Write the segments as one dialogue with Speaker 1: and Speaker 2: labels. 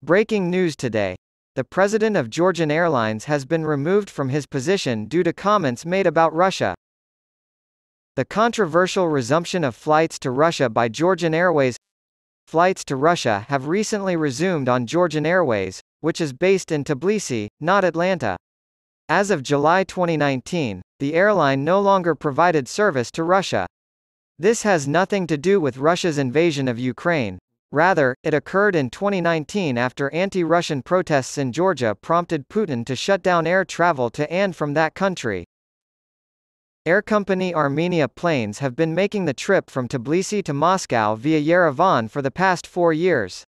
Speaker 1: Breaking news today. The president of Georgian Airlines has been removed from his position due to comments made about Russia. The controversial resumption of flights to Russia by Georgian Airways. Flights to Russia have recently resumed on Georgian Airways, which is based in Tbilisi, not Atlanta. As of July 2019, the airline no longer provided service to Russia. This has nothing to do with Russia's invasion of Ukraine. Rather, it occurred in 2019 after anti-Russian protests in Georgia prompted Putin to shut down air travel to and from that country. Air company Armenia planes have been making the trip from Tbilisi to Moscow via Yerevan for the past 4 years.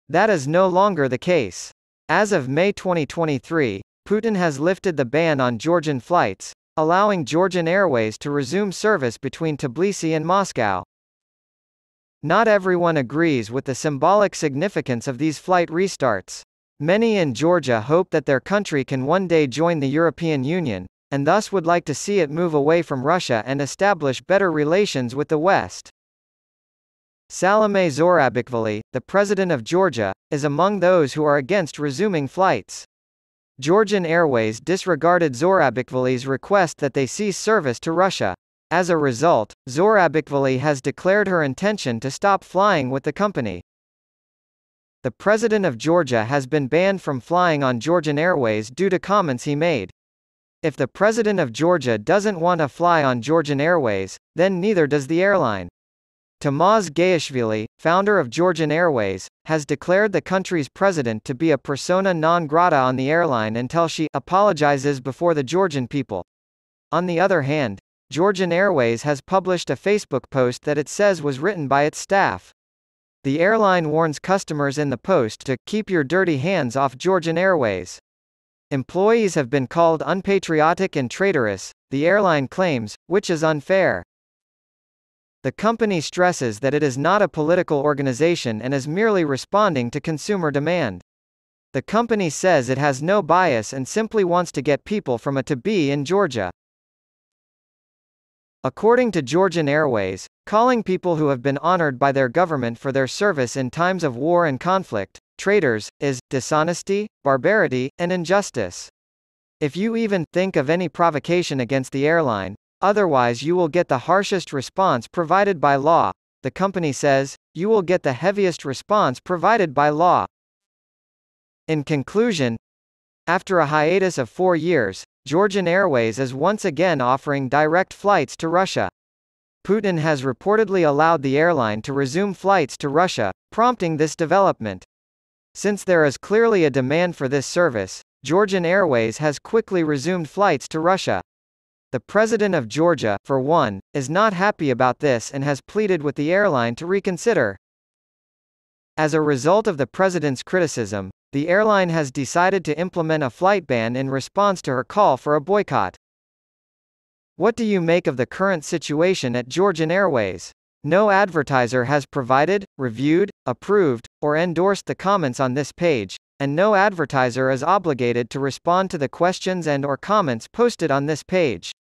Speaker 1: That is no longer the case. As of May 2023, Putin has lifted the ban on Georgian flights, allowing Georgian Airways to resume service between Tbilisi and Moscow. Not everyone agrees with the symbolic significance of these flight restarts. Many in Georgia hope that their country can one day join the European Union, and thus would like to see it move away from Russia and establish better relations with the West. Salome Zourabichvili, the president of Georgia, is among those who are against resuming flights. Georgian Airways disregarded Zourabichvili's request that they cease service to Russia. As a result, Zourabichvili has declared her intention to stop flying with the company. The president of Georgia has been banned from flying on Georgian Airways due to comments he made. If the president of Georgia doesn't want to fly on Georgian Airways, then neither does the airline. Tamaz Gayashvili, founder of Georgian Airways, has declared the country's president to be a persona non grata on the airline until she apologizes before the Georgian people. On the other hand, Georgian Airways has published a Facebook post that it says was written by its staff. The airline warns customers in the post to keep your dirty hands off Georgian Airways. Employees have been called unpatriotic and traitorous, the airline claims, which is unfair. The company stresses that it is not a political organization and is merely responding to consumer demand. The company says it has no bias and simply wants to get people from A to B in Georgia. According to Georgian Airways, calling people who have been honored by their government for their service in times of war and conflict traitors is dishonesty, barbarity, and injustice. If you even think of any provocation against the airline, otherwise you will get the harshest response provided by law. The company says, you will get the heaviest response provided by law. In conclusion, after a hiatus of 4 years, Georgian Airways is once again offering direct flights to Russia. Putin has reportedly allowed the airline to resume flights to Russia, prompting this development. Since there is clearly a demand for this service, Georgian Airways has quickly resumed flights to Russia. The president of Georgia, for one, is not happy about this and has pleaded with the airline to reconsider. As a result of the president's criticism, the airline has decided to implement a flight ban in response to her call for a boycott. What do you make of the current situation at Georgian Airways? No advertiser has provided, reviewed, approved, or endorsed the comments on this page, and no advertiser is obligated to respond to the questions and/or comments posted on this page.